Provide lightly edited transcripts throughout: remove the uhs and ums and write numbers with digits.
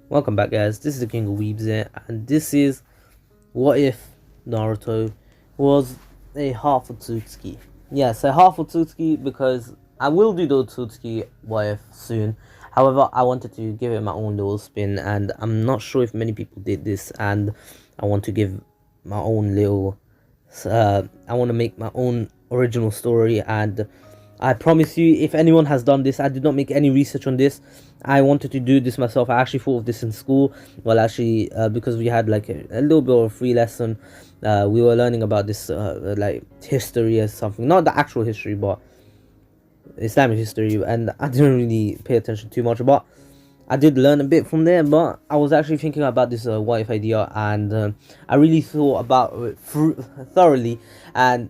Welcome back, guys. This is the King of Weebs here, and this is what if Naruto was a half Otsutsuki. Yes, a half Otsutsuki because I will do the Otsutsuki what if soon. However, I wanted to give it my own little spin, and I'm not sure if many people did this, and I want to give my own little. I want to make my own original story, and I promise you, if anyone has done this, I did not make any research on this. I wanted to do this myself. I actually thought of this in school. Well, actually, because we had like a little bit of a free lesson, we were learning about this like history or something. Not the actual history, but Islamic history, and I didn't really pay attention too much. But I did learn a bit from there. But I was actually thinking about this what if idea, and I really thought about it thoroughly, and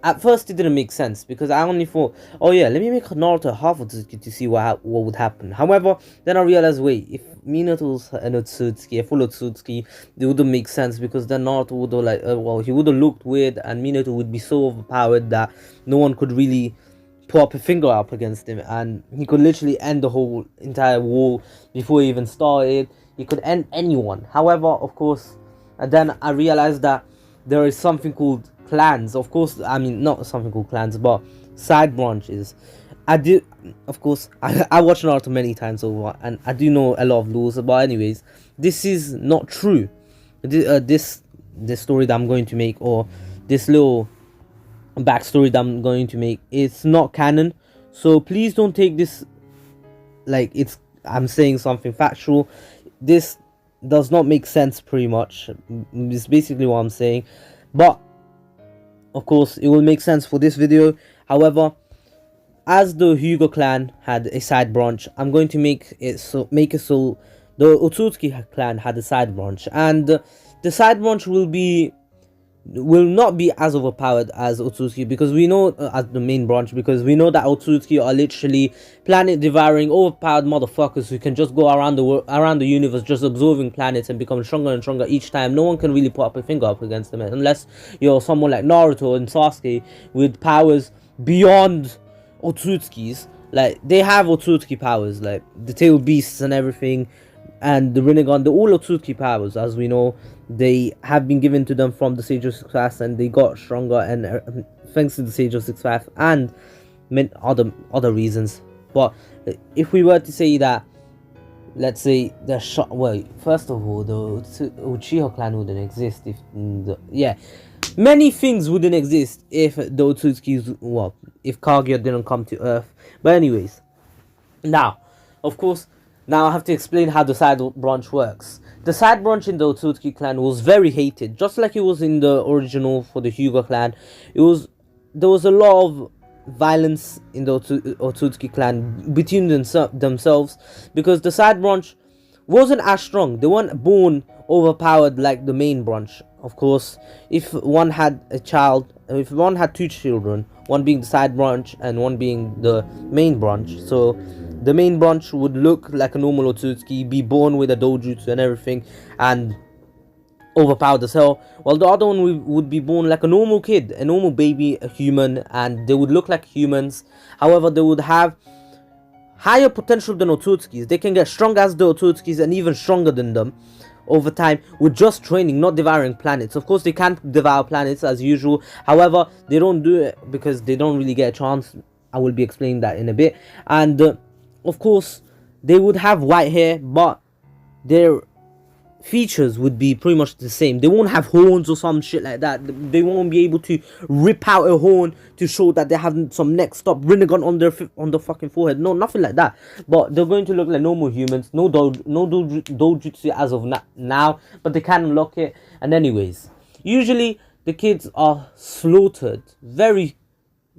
at first it didn't make sense because I only thought, oh yeah, let me make Naruto half Otsutsuki to see what would happen. However, then I realized, wait, if Minato was an Otsutsuki, a full Otsutsuki, it wouldn't make sense because then Naruto would have like, he would have looked weird, and Minato would be so overpowered that no one could really put up a finger up against him, and he could literally end the whole entire war before he even started. He could end anyone. However, of course, and then I realized that there is something called clans. Of course, I mean not something called clans, but side branches. I do, of course, I watched Naruto many times over, and I do know a lot of laws. But anyways, this is not true. This story that I'm going to make, or this little backstory that I'm going to make, it's not canon. So please don't take this like I'm saying something factual. This does not make sense. Pretty much, it's basically what I'm saying, but of course, it will make sense for this video. However, as the Hyuga clan had a side branch, I'm going to make it so the Otsutsuki clan had a side branch, and the side branch will not be as overpowered as Otsutsuki, because we know as the main branch, because we know that Otsutsuki are literally planet devouring overpowered motherfuckers who can just go around the universe, just absorbing planets and becoming stronger and stronger each time. No one can really put up a finger up against them unless you're someone like Naruto and Sasuke with powers beyond Otsutsuki's. Like, they have Otsutsuki powers, like the tail beasts and everything, and the Rinnegan, the all Otsutsuki powers, as we know, they have been given to them from the Sage of Six Paths, and they got stronger, and thanks to the Sage of Six Paths and other reasons. But if we were to say that, let's say the well, first of all, the Uchiha clan wouldn't exist if many things wouldn't exist if the Otsutsukis, well, if Kaguya didn't come to Earth. But anyways, now, of course, now I have to explain how the side branch works. The side branch in the Otsutsuki clan was very hated, just like it was in the original for the Hyuga clan. There was a lot of violence in the Otsutsuki clan between themselves, because the side branch wasn't as strong. They weren't born overpowered like the main branch. Of course, if one had two children, one being the side branch and one being the main branch, so the main branch would look like a normal Otsutsuki, be born with a dojutsu and everything, and overpowered as hell, while the other one would be born like a normal kid, a normal baby, a human, and they would look like humans. However, they would have higher potential than Otsutsukis. They can get strong as the Otsutsukis and even stronger than them over time with just training, not devouring planets. Of course, they can't devour planets as usual. However, they don't do it because they don't really get a chance. I will be explaining that in a bit. And of course, they would have white hair, but their features would be pretty much the same. They won't have horns or some shit like that. They won't be able to rip out a horn to show that they have some next up Rinnegan on their fucking forehead. No, nothing like that. But they're going to look like normal humans. No dojutsu as of now, but they can unlock it. And anyways, usually the kids are slaughtered very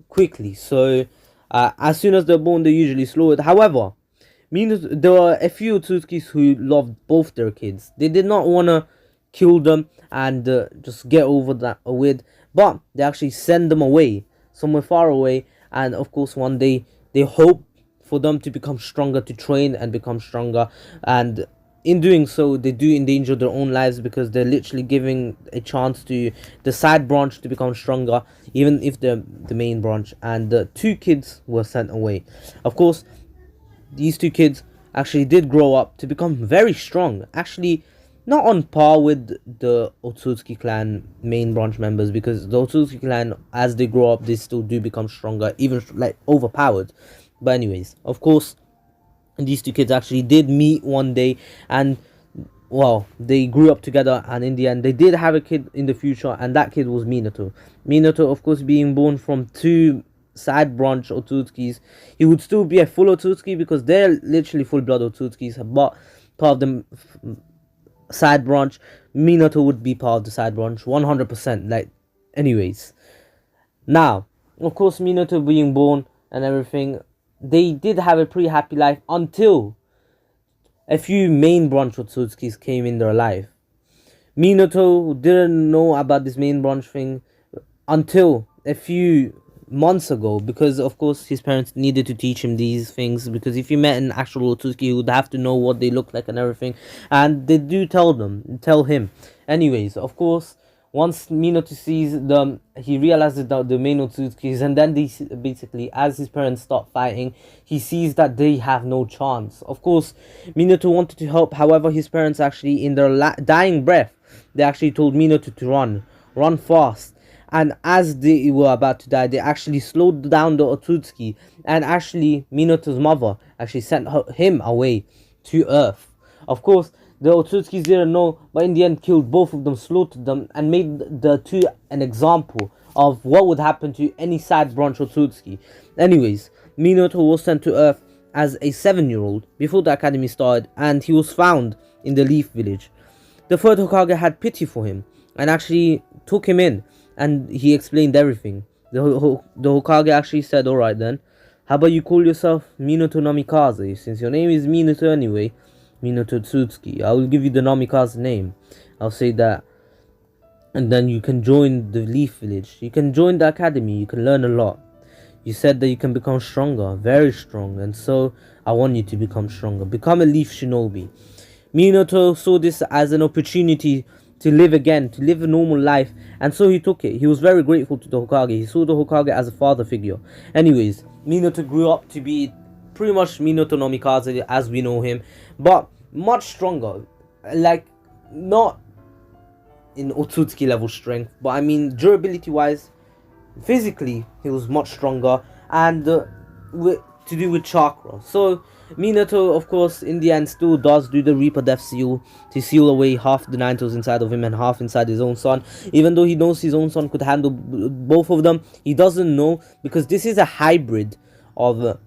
quickly. So as soon as they're born, they're usually slaughtered. However, there were a few Otsutskis who loved both their kids. They did not want to kill them and just get over that with, but they actually send them away, somewhere far away. And of course, one day they hope for them to become stronger, to train and become stronger. And in doing so, they do endanger their own lives, because they're literally giving a chance to the side branch to become stronger, even if they're the main branch. And the two kids were sent away. Of course, these two kids actually did grow up to become very strong. Actually, not on par with the Otsutsuki clan main branch members, because the Otsutsuki clan, as they grow up, they still do become stronger, even like overpowered. But anyways, of course, these two kids actually did meet one day, and well, they grew up together, and in the end they did have a kid in the future, and that kid was Minato. Minato, of course, being born from two side branch Otsutsukis, he would still be a full Otsutsuki because they're literally full blood Otsutskis, but part of the side branch, Minato would be part of the side branch 100%. Like, anyways, now of course, Minato being born and everything, they did have a pretty happy life until a few main branch Otsutskis came in their life. Minato didn't know about this main branch thing until a few months ago, because of course his parents needed to teach him these things, because if you met an actual Otsutsuki, you would have to know what they look like and everything, and they do tell him. Anyways, of course, once Minato sees them, he realizes that the main Otsutsukis, and then they basically, as his parents start fighting, he sees that they have no chance. Of course, Minato wanted to help, however, his parents actually, in their dying breath, they actually told Minato to run fast. And as they were about to die, they actually slowed down the Otsutsuki, and actually Minato's mother actually sent him away to Earth. Of course, the Otsutsukis didn't know, but in the end killed both of them, slaughtered them, and made the two an example of what would happen to any side branch Otsutsuki. Anyways, Minato was sent to Earth as a 7-year-old before the academy started, and he was found in the Leaf Village. The third Hokage had pity for him and actually took him in, and he explained everything. The Hokage actually said, "Alright then, how about you call yourself Minato Namikaze? Since your name is Minato anyway, Minato Tsutsuki, I will give you the Namikaze name. I'll say that, and then you can join the Leaf Village. You can join the academy, you can learn a lot. You said that you can become stronger, very strong, and so I want you to become stronger. Become a Leaf Shinobi." Minato saw this as an opportunity to live again, to live a normal life, and so he took it. He was very grateful to the Hokage. He saw the Hokage as a father figure. Anyways, Minato grew up to be pretty much Minato Namikaze as we know him, but much stronger. Like, not in Otsutsuki level strength, but I mean durability wise, physically he was much stronger, and to do with chakra. So Minato, of course, in the end still does do the Reaper Death Seal to seal away half the Nine-Tails inside of him and half inside his own son. Even though he knows his own son could handle both of them, he doesn't know, because this is a hybrid of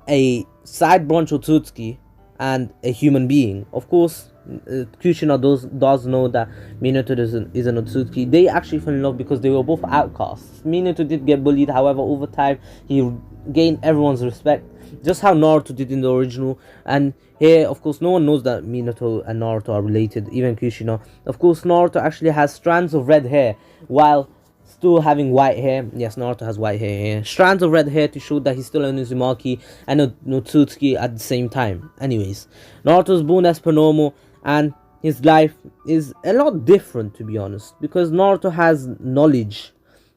a side branch Otsutsuki and a human being. Of course, Kushina does know that Minato is an Otsutsuki. They actually fell in love because they were both outcasts. Minato did get bullied, however, over time he gained everyone's respect, just how Naruto did in the original. And here, of course, no one knows that Minato and Naruto are related, even Kushina. Of course, Naruto actually has strands of red hair while still having white hair. Yes, Naruto has white hair here. Strands of red hair to show that he's still an Uzumaki and a Otsutsuki at the same time. Anyways, Naruto's born as per normal, and his life is a lot different, to be honest, because Naruto has knowledge.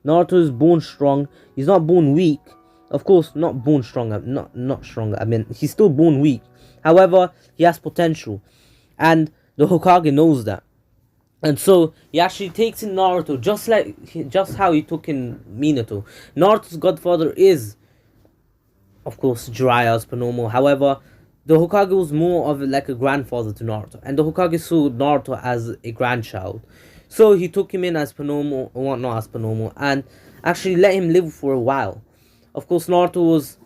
Naruto is born strong. He's not born weak. Of course, not born stronger. Not stronger. I mean, he's still born weak. However, he has potential, and the Hokage knows that. And so he actually takes in Naruto, just how he took in Minato. Naruto's godfather is, of course, Jiraiya as per normal. However, the Hokage was more of like a grandfather to Naruto, and the Hokage saw Naruto as a grandchild. So he took him in as per normal, or not as per normal, and actually let him live for a while. Of course, Naruto was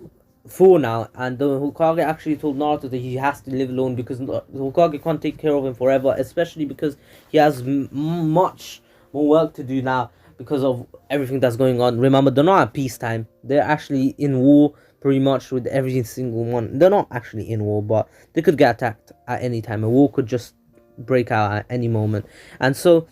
4 now, and the Hokage actually told Naruto that he has to live alone, because the Hokage can't take care of him forever, especially because he has much more work to do now because of everything that's going on. Remember, they're not at peacetime. They're actually in war pretty much with every single one. They're not actually in war, but they could get attacked at any time. A war could just break out at any moment. And so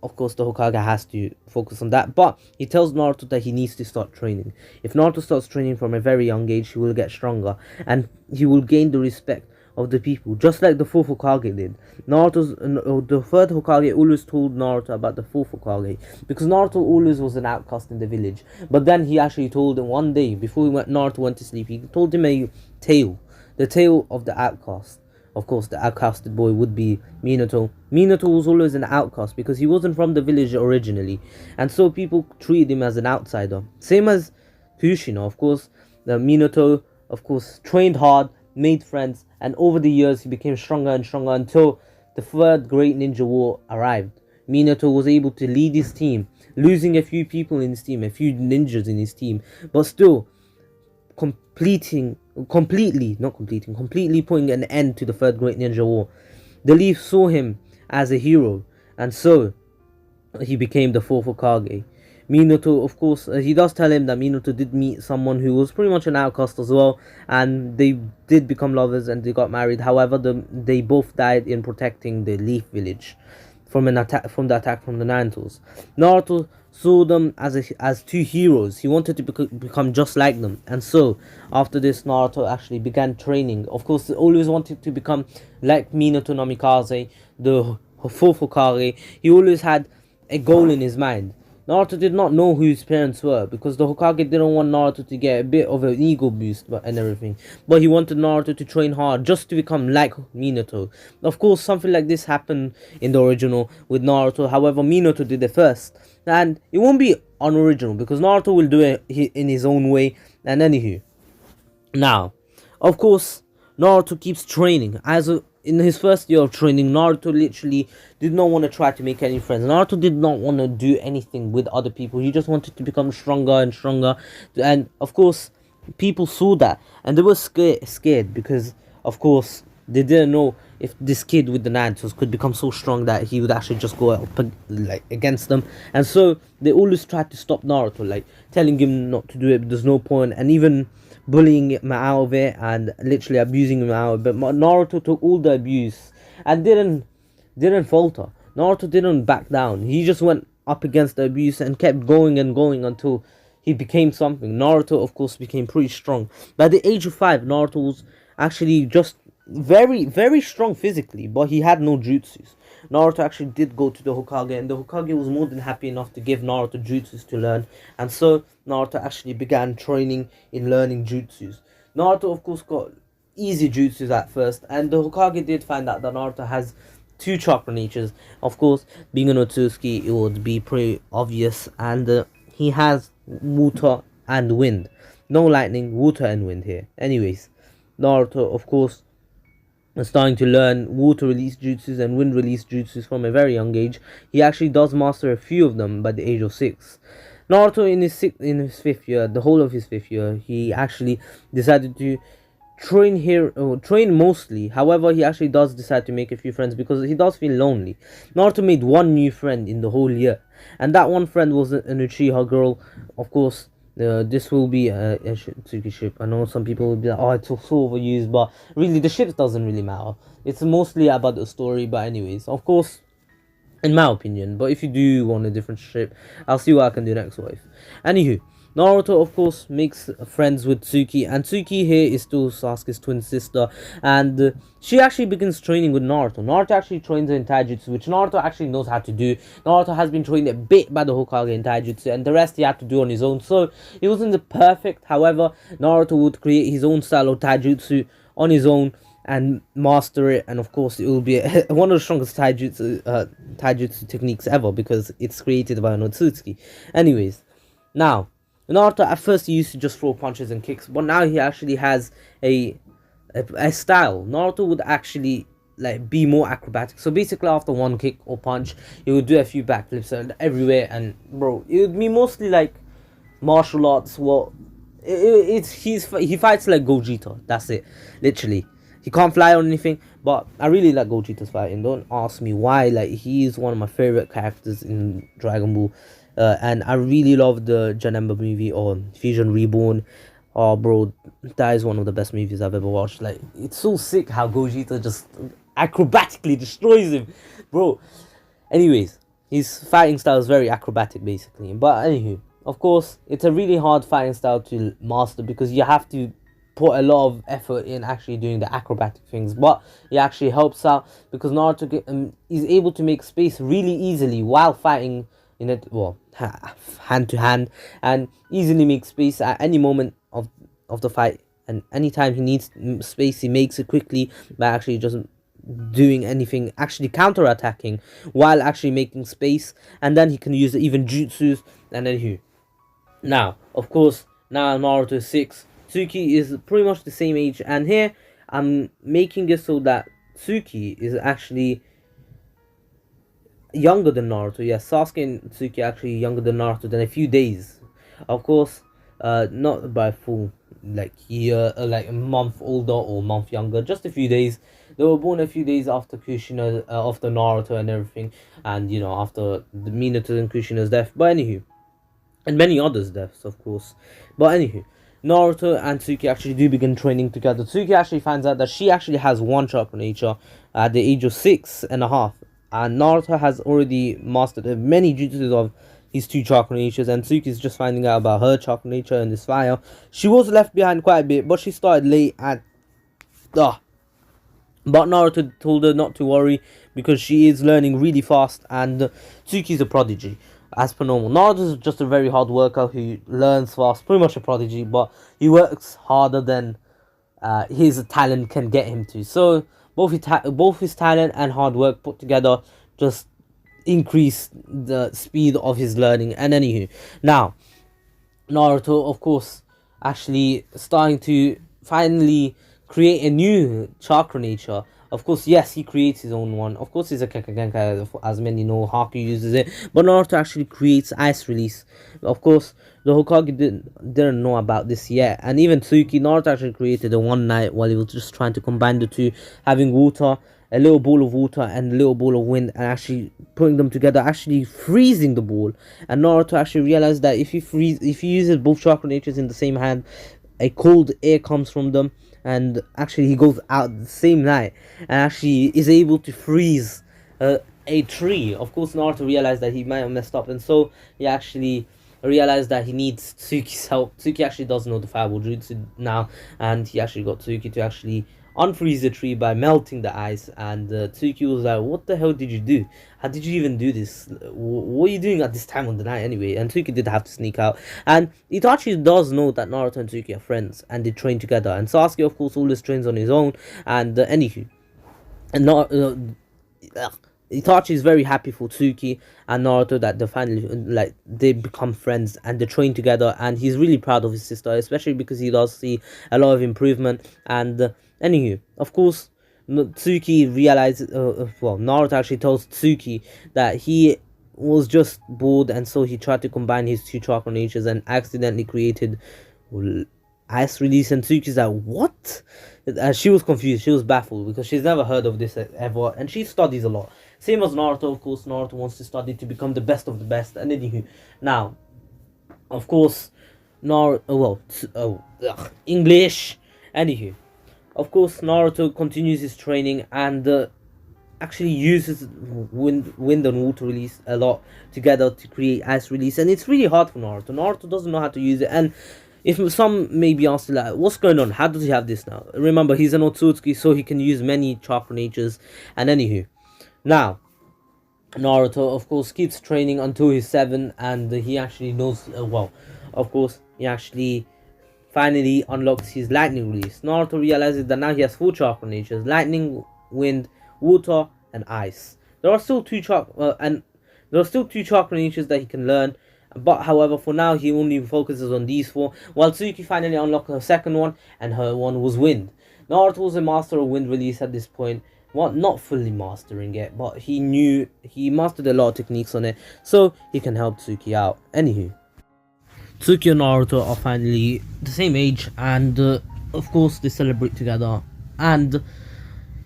of course, the Hokage has to focus on that, but he tells Naruto that he needs to start training. If Naruto starts training from a very young age, he will get stronger, and he will gain the respect of the people, just like the fourth Hokage did. The third Hokage always told Naruto about the fourth Hokage, because Naruto always was an outcast in the village. But then he actually told him one day, before Naruto went to sleep, he told him a tale the tale of the outcast. Of course, the outcasted boy would be Minato. Minato was always an outcast because he wasn't from the village originally, and so people treated him as an outsider. Same as Kushina, of course. The Minato, of course, trained hard, made friends, and over the years he became stronger and stronger until the third Great Ninja War arrived. Minato was able to lead his team, losing a few people in his team, a few ninjas in his team, but still completely putting an end to the third Great Ninja War. The Leaf saw him as a hero, and so he became the fourth Hokage. Minato, of course, he does tell him that Minato did meet someone who was pretty much an outcast as well, and they did become lovers and they got married. However, they both died in protecting the Leaf Village from the attack from the Naruto's. Naruto saw them as two heroes. He wanted to become just like them, and so after this, Naruto actually began training. Of course, he always wanted to become like Minato Namikaze, the fourth Hokage. He always had a goal in his mind. Naruto did not know who his parents were because the Hokage didn't want Naruto to get a bit of an ego boost and everything. But he wanted Naruto to train hard just to become like Minato. Of course, something like this happened in the original with Naruto. However, Minato did it first. And it won't be unoriginal because Naruto will do it in his own way. And anywho. Now, of course, Naruto keeps training. In his first year of training, Naruto literally did not want to try to make any friends. Naruto did not want to do anything with other people. He just wanted to become stronger and stronger. And of course, people saw that and they were scared because, of course, they didn't know if this kid with the Narutos could become so strong that he would actually just go up against them. And so they always tried to stop Naruto, like telling him not to do it. There's no point, and even bullying him out of it and literally abusing him out of it. But Naruto took all the abuse and didn't falter. Naruto didn't back down. He just went up against the abuse and kept going and going until he became something. Naruto, of course, became pretty strong. By the age of 5, Naruto was actually just very, very strong physically, but he had no jutsus. Naruto actually did go to the Hokage, and the Hokage was more than happy enough to give Naruto jutsus to learn, and so Naruto actually began training in learning jutsus. Naruto, of course, got easy jutsus at first, and the Hokage did find out that Naruto has 2 chakra natures. Of course, being an Otsutsuki, it would be pretty obvious, and he has water and wind. No lightning, water and wind here. Anyways, Naruto, of course, starting to learn water release jutsus and wind release jutsus from a very young age. He actually does master a few of them by the age of 6. Naruto in his 5th year, the whole of his 5th year, he actually decided to train mostly. However, he actually does decide to make a few friends because he does feel lonely. Naruto made one new friend in the whole year, and that one friend was an Uchiha girl. Of course, this will be a Tsuki ship. I know some people will be like, oh, it's so overused, but really the ships doesn't really matter. It's mostly about the story. But anyways, of course, in my opinion, but if you do want a different ship, I'll see what I can do next wave. Anywho, Naruto, of course, makes friends with Tsuki, and Tsuki here is still Sasuke's twin sister, and she actually begins training with Naruto. Naruto actually trains her in taijutsu, which Naruto actually knows how to do. Naruto has been trained a bit by the Hokage in taijutsu, and the rest he had to do on his own, so it wasn't the perfect. However, Naruto would create his own style of taijutsu on his own and master it, and of course it will be one of the strongest taijutsu techniques ever because it's created by an Otsutsuki. Anyways, now Naruto at first he used to just throw punches and kicks, but now he actually has a style. Naruto would actually like be more acrobatic. So basically, after one kick or punch, he would do a few backflips and everywhere. And bro, it would be mostly like martial arts. Well, he fights like Gogeta. That's it, literally. He can't fly or anything, but I really like Gogeta's fighting. Don't ask me why. Like, he is one of my favorite characters in Dragon Ball. And I really love the Janemba movie or Fusion Reborn. Oh, bro, that is one of the best movies I've ever watched. Like, it's so sick how Gogeta just acrobatically destroys him, bro. Anyways, his fighting style is very acrobatic, basically. But anywho, of course, it's a really hard fighting style to master because you have to put a lot of effort in actually doing the acrobatic things, but it actually helps out because Naruto is able to make space really easily while fighting in it, well, hand to hand, and easily make space at any moment of the fight and anytime he needs space, he makes it quickly by actually just doing anything, actually counter-attacking while actually making space, and then he can use even jutsus. And then he now, of course, now Naruto is 6. Tsuki is pretty much the same age, and here I'm making it so that Tsuki is actually younger than Naruto. Yes, Sasuke and Tsuki are actually younger than Naruto than a few days. Of course, not by full like year, like a month older or month younger, just a few days. They were born a few days after Kushina, after Naruto and everything, and after the Minato and Kushina's death. But anywho, and many others' deaths, of course. But anywho, Naruto and Tsuki actually do begin training together. Tsuki actually finds out that she actually has one chakra nature at the age of 6.5, and Naruto has already mastered many jutsus of his two chakra natures, and Tsuki is just finding out about her chakra nature and this fire. She was left behind quite a bit, but she started late at but Naruto told her not to worry because she is learning really fast, and Tsuki's a prodigy, as per normal. Naruto is just a very hard worker who learns fast, pretty much a prodigy, but he works harder than his talent can get him to. So both his talent and hard work put together just increase the speed of his learning. And anywho, now Naruto, of course, actually starting to finally create a new chakra nature. Of course, yes, he creates his own one. Of course, he's a Kekagenkai, as many know. Haku uses it, but Naruto actually creates ice release. Of course, the Hokage didn't know about this yet, and even Tsuki, Naruto actually created it one night while he was just trying to combine the two, having water, a little ball of water and a little ball of wind, and actually putting them together, actually freezing the ball. And Naruto actually realized that if he uses both chakra natures in the same hand, a cold air comes from them, and actually he goes out the same night and actually is able to freeze a tree. Of course, Naruto realized that he might have messed up, and so he actually realized that he needs Tsuki's help. Tsuki actually does know the Fireball Jutsu now, and he actually got Tsuki to actually unfreeze the tree by melting the ice. And Tsuki was like, what the hell did you do? How did you even do this? What are you doing at this time of the night anyway? And Tsuki did have to sneak out. And Itachi does know that Naruto and Tsuki are friends, and they train together. And Sasuke, of course, always trains on his own. And anywho, and not Itachi is very happy for Tsuki and Naruto that they finally they become friends and they train together, and he's really proud of his sister, especially because he does see a lot of improvement. And anywho, of course, Tsuki realizes Naruto actually tells Tsuki that he was just bored, and so he tried to combine his two chakra natures and accidentally created ice release. And Tsuki's like, what? She was confused, she was baffled, because she's never heard of this ever, and she studies a lot. Same as Naruto, of course. Naruto wants to study to become the best of the best. And anywho, now, of course, English. Anywho, of course, Naruto continues his training and actually uses wind and water release a lot together to create ice release, and it's really hard for Naruto. Naruto doesn't know how to use it, and if some may be asked, like, what's going on? How does he have this now? Remember, he's an Otsutsuki, so he can use many chakra natures. And anywho, now, Naruto, of course, keeps training until he's 7, and he actually knows, of course, he actually finally unlocks his lightning release. Naruto realizes that now he has 4 chakra natures: lightning, wind, water, and ice. There are still two chakra natures that he can learn, but however, for now, he only focuses on these 4, while Tsuki finally unlocked her second one, and her one was wind. Naruto was a master of wind release at this point. Well, not fully mastering it, but he mastered a lot of techniques on it, so he can help Tsuki out. Anywho, Tsuki and Naruto are finally the same age, and of course they celebrate together. And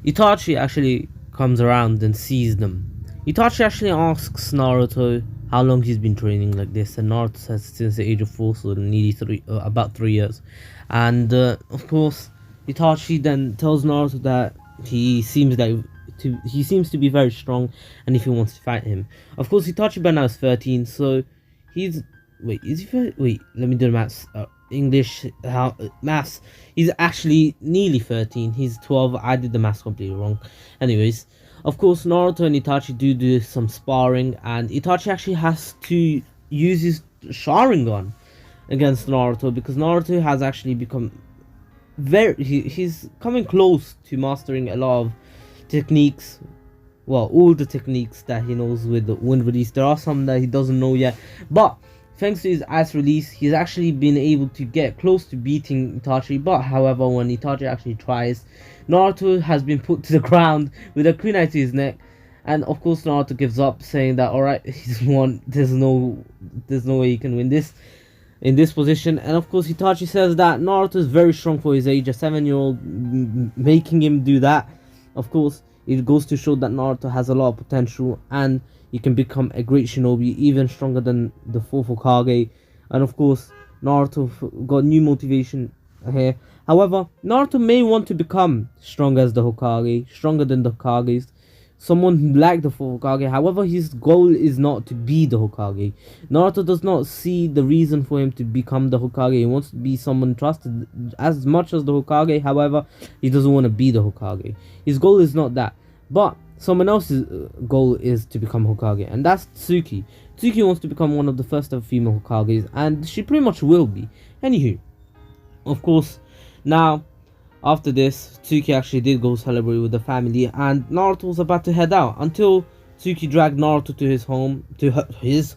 Itachi actually comes around and sees them. Itachi actually asks Naruto how long he's been training like this, and Naruto says since the age of 4, so nearly about 3 years. And of course, Itachi then tells Naruto that he seems to be very strong, and if he wants to fight him. Of course, Itachi by now is 13, so he's let me do the maths. Maths. He's actually nearly 13. He's 12. I did the maths completely wrong. Anyways, of course, Naruto and Itachi do some sparring, and Itachi actually has to use his Sharingan against Naruto, because Naruto has actually become he's coming close to mastering a lot of techniques. Well, all the techniques that he knows with the wind release. There are some that he doesn't know yet, but thanks to his ice release, he's actually been able to get close to beating Itachi. But however, when Itachi actually tries, Naruto has been put to the ground with a kunai to his neck, and of course Naruto gives up, saying that alright, he's won. There's no way he can win this in this position. And of course Itachi says that Naruto is very strong for his age, a 7-year-old, making him do that. Of course, it goes to show that Naruto has a lot of potential and he can become a great shinobi, even stronger than the 4th Hokage. And of course, Naruto got new motivation here. However, Naruto may want to become stronger as the Hokage, stronger than the Hokages, someone like the 4th Hokage. However, his goal is not to be the Hokage. Naruto does not see the reason for him to become the Hokage. He wants to be someone trusted as much as the Hokage. However, he doesn't want to be the Hokage. His goal is not that. But someone else's goal is to become Hokage, and that's Tsuki. Tsuki wants to become one of the first ever female Hokages, and she pretty much will be. Anywho, of course, now after this, Tsuki actually did go celebrate with the family, and Naruto was about to head out until Tsuki dragged Naruto to his home, to his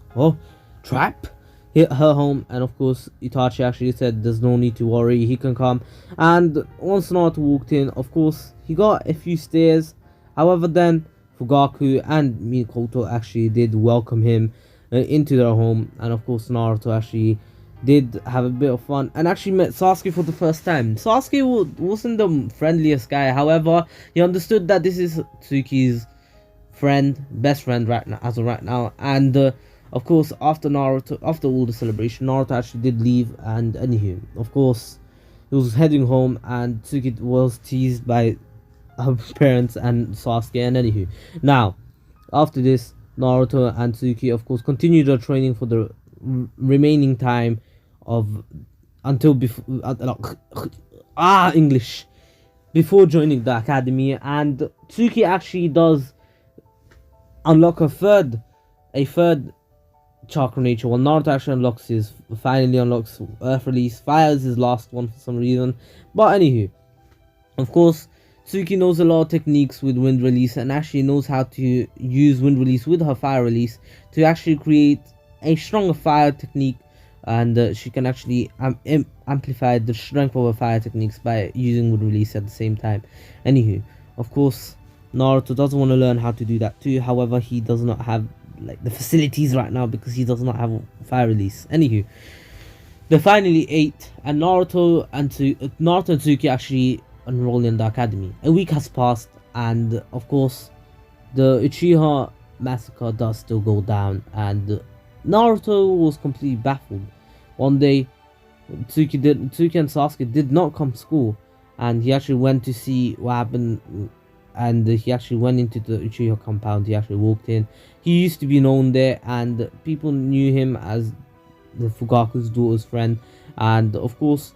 trap, her home. And of course Itachi actually said there's no need to worry, he can come. And once Naruto walked in, of course he got a few stares. However, then Fugaku and Mikoto actually did welcome him into their home, and of course Naruto actually did have a bit of fun and actually met Sasuke for the first time. Sasuke wasn't the friendliest guy. However, he understood that this is Tsuki's best friend right now, as of right now. And of course, after all the celebration, Naruto actually did leave. And anywho, of course, he was heading home, and Tsuki was teased by her parents and Sasuke. And anywho, now after this, Naruto and Tsuki of course continued their training for the remaining time of until before English before joining the academy. And Tsuki actually does unlock a third chakra nature, while Naruto actually finally unlocks Earth Release. Fire is his last one for some reason. But anywho, of course Tsuki knows a lot of techniques with Wind Release, and actually knows how to use Wind Release with her Fire Release to actually create a stronger fire technique. And she can actually amplify the strength of her fire techniques by using Wind Release at the same time. Anywho, of course Naruto doesn't want to learn how to do that too. However, he does not have like the facilities right now because he does not have Fire Release. Anywho, they finally ate, and Naruto and Tsuki actually enroll in the academy. A week has passed, and of course the Uchiha massacre does still go down, and Naruto was completely baffled. One day Tsuki and Sasuke did not come to school, and he actually went to see what happened. And he actually went into the Uchiha compound. He actually walked in. He used to be known there, and people knew him as the Fugaku's daughter's friend. And of course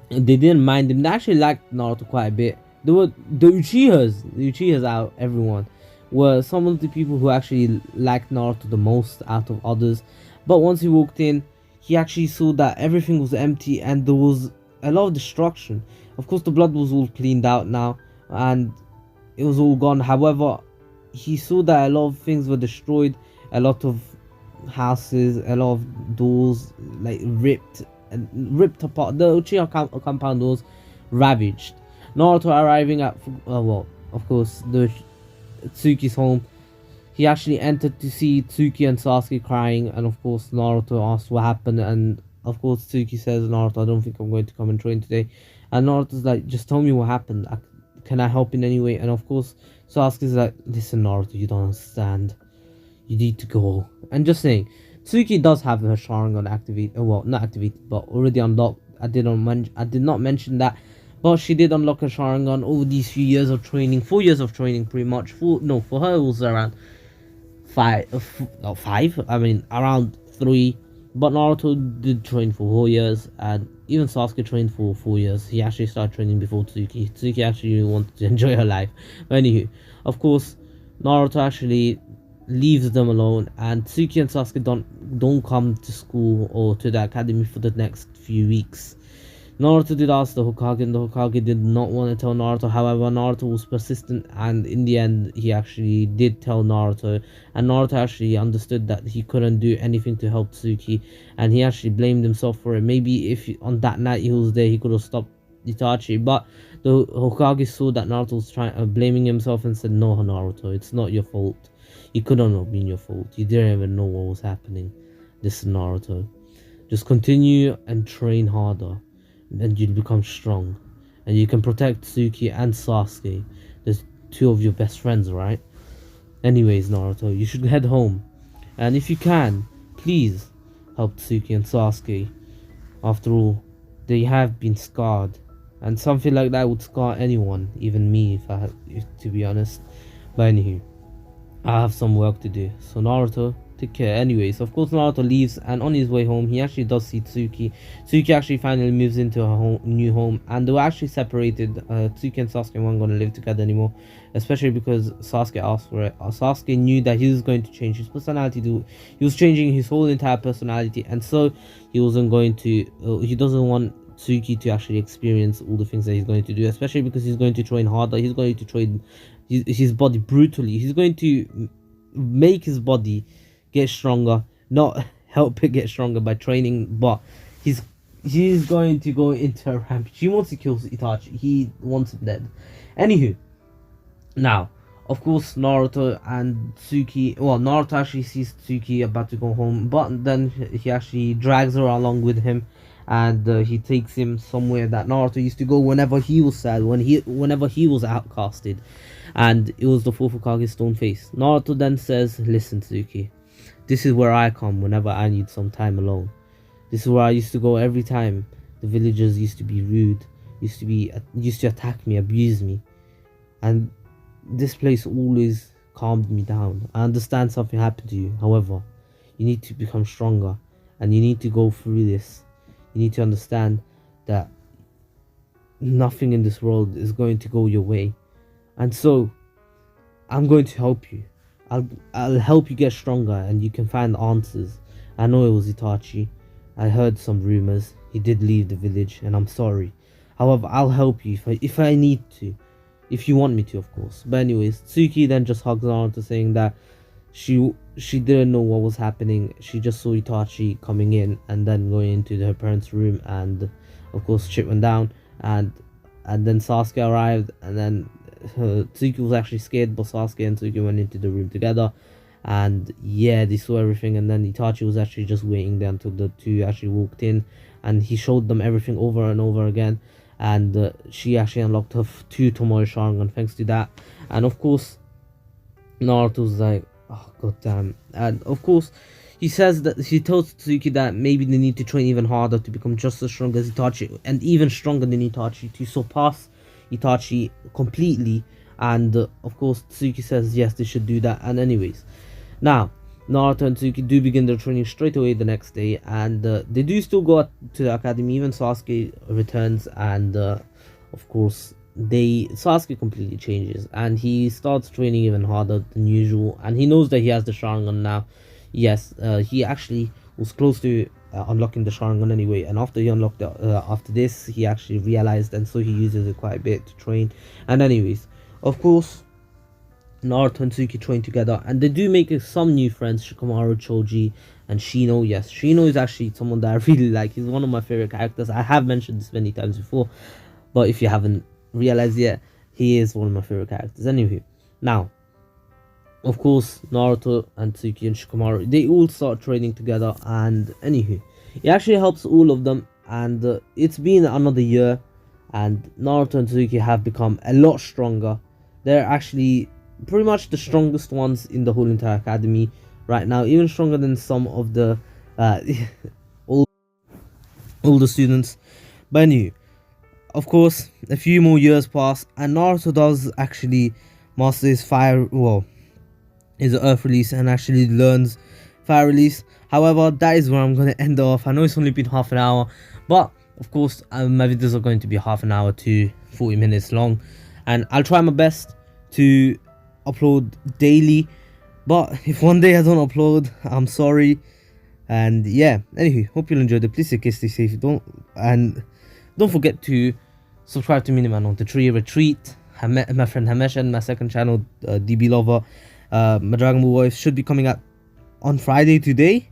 they didn't mind him. They actually liked Naruto quite a bit. They were the Uchihas out everyone were some of the people who actually liked Naruto the most out of others. But once he walked in, he actually saw that everything was empty and there was a lot of destruction. Of course the blood was all cleaned out now and it was all gone. However, he saw that a lot of things were destroyed, a lot of houses, a lot of doors like ripped apart. The Uchiha compound was ravaged. Naruto arriving at of course the Tsuki's home, he actually entered to see Tsuki and Sasuke crying, and of course Naruto asked what happened, and of course Tsuki says, Naruto, I don't think I'm going to come and train today. And Naruto's like, just tell me what happened, can I help in any way? And of course Sasuke's like, listen Naruto, you don't understand, you need to go. And just saying, Tsuki does have her Sharingan activated, well not activated but already unlocked. I did not mention that, but she did unlock her Sharingan over these few years of training, 4 years of training pretty much. For her it was around around 3. But Naruto did train for 4 years, and even Sasuke trained for 4 years. He actually started training before Tsuki. Tsuki actually wanted to enjoy her life. But anywho, of course, Naruto actually leaves them alone, and Tsuki and Sasuke don't come to school or to the academy for the next few weeks. Naruto did ask the Hokage, and the Hokage did not want to tell Naruto. However, Naruto was persistent, and in the end, he actually did tell Naruto. And Naruto actually understood that he couldn't do anything to help Tsuki, and he actually blamed himself for it. Maybe if on that night he was there, he could have stopped Itachi. But the Hokage saw that Naruto was blaming himself and said, "No, Naruto, it's not your fault. It couldn't have been your fault. You didn't even know what was happening. This is Naruto. Just continue and train harder, and you'll become strong, and you can protect Tsuki and Sasuke. There's two of your best friends, right? Anyways, Naruto, you should head home, and if you can, please help Tsuki and Sasuke. After all, they have been scarred, and something like that would scar anyone, even me, to be honest. But anywho, I have some work to do. So Naruto, take care. Anyways, of course Naruto leaves, and on his way home, he actually does see Tsuki. Tsuki actually finally moves into her new home, and they were actually separated. Tsuki and Sasuke weren't going to live together anymore, especially because Sasuke asked for it. Sasuke knew that he was going to change his personality. He was changing his whole entire personality, and so he wasn't going to. He doesn't want Tsuki to actually experience all the things that he's going to do, especially because he's going to train harder. He's going to train his body brutally. He's going to make his body get stronger, not help it get stronger by training, but he's going to go into a rampage. He wants to kill Itachi. He wants him dead. Anywho, now of course Naruto and Tsuki, well, Naruto actually sees Tsuki about to go home, but then he actually drags her along with him, and he takes him somewhere that Naruto used to go whenever he was sad, whenever he was outcasted, and it was the fourth Hokage, Stone Face. Naruto then says, "Listen, Tsuki, this is where I come whenever I need some time alone. This is where I used to go every time the villagers used to be rude, used to attack me, abuse me, and this place always calmed me down. I understand something happened to you. However, you need to become stronger, and you need to go through this. You need to understand that nothing in this world is going to go your way. And so, I'm going to help you. I'll help you get stronger, and you can find answers. I know it was Itachi. I heard some rumors. He did leave the village, and I'm sorry. However, I'll help you if I need to. If you want me to, of course." But anyways, Tsuki then just hugs Naruto, saying that she didn't know what was happening. She just saw Itachi coming in and then going into her parents' room, and of course shit went down, and then Sasuke arrived, and then Tsuki was actually scared, but Sasuke and Tsuki went into the room together, and yeah, they saw everything, and then Itachi was actually just waiting there until the two actually walked in, and he showed them everything over and over again, and she actually unlocked her two Tomoe Sharingan thanks to that. And of course Naruto's like, oh god damn. And of course he says that he tells Tsuki that maybe they need to train even harder to become just as strong as Itachi, and even stronger than Itachi, to surpass Itachi completely. And of course Tsuki says yes, they should do that. And anyways, now Naruto and Tsuki do begin their training straight away the next day, and they do still go to the academy. Even Sasuke returns, and of course Sasuke completely changes, and he starts training even harder than usual, and he knows that he has the Sharingan now. Yes, he actually was close to unlocking the Sharingan anyway, and after he unlocked it, after this he actually realized, and so he uses it quite a bit to train. And anyways, of course Naruto and Tsuki train together, and they do make some new friends, Shikamaru, Choji, and Shino. Yes, Shino is actually someone that I really like. He's one of my favorite characters. I have mentioned this many times before, but if you haven't realized yet, he is one of my favorite characters. Anyway, now of course Naruto and Tsuki and Shikamaru, they all start training together, and anywho, it actually helps all of them. And it's been another year, and Naruto and Tsuki have become a lot stronger. They're actually pretty much the strongest ones in the whole entire academy right now, even stronger than some of the older students. But anyway, of course, a few more years pass, and Naruto does actually master his his earth release, and actually learns fire release. However, that is where I'm going to end off. I know it's only been half an hour, but of course my videos are going to be half an hour to 40 minutes long, and I'll try my best to upload daily. But if one day I don't upload, I'm sorry. And yeah, anyway, hope you'll enjoy it. Please stay safe, don't, and Don't forget to subscribe to Miniman on the Tree Retreat, my friend Hamesh, and my second channel, DB Lover. My Dragon Ball Voice should be coming out on Friday today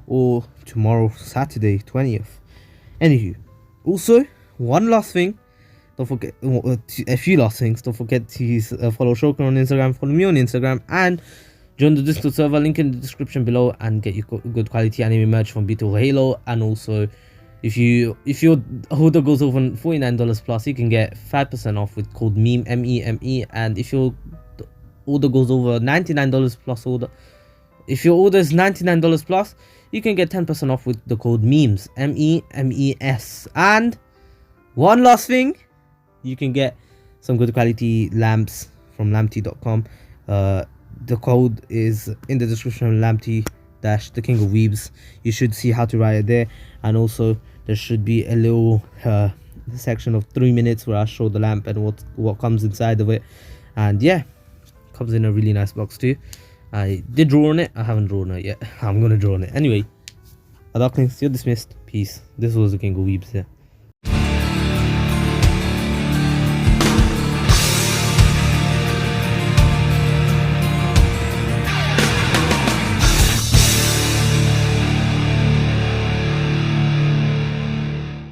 or tomorrow, Saturday 20th. Anywho, also one last thing, don't forget a few last things. Don't forget to follow Shokan on Instagram, follow me on Instagram, and join the Discord server, link in the description below, and get your good quality anime merch from Beetle Halo. And also, if your order goes over $49 plus, you can get 5% off with code MEME, MEME. And if your order goes over $99 plus if your order is $99 plus, you can get 10% off with the code MEMES, MEMES. And one last thing, you can get some good quality lamps from lamptee.com. The code is in the description of lamptee the King of Weebs. You should see how to write it there, and also there should be a little section of 3 minutes where I show the lamp and what comes inside of it. And yeah, comes in a really nice box too. I did draw on it. I haven't drawn it yet. I'm gonna draw on it anyway. Darklings, you're dismissed. Peace. This was the King of Weebs. Yeah.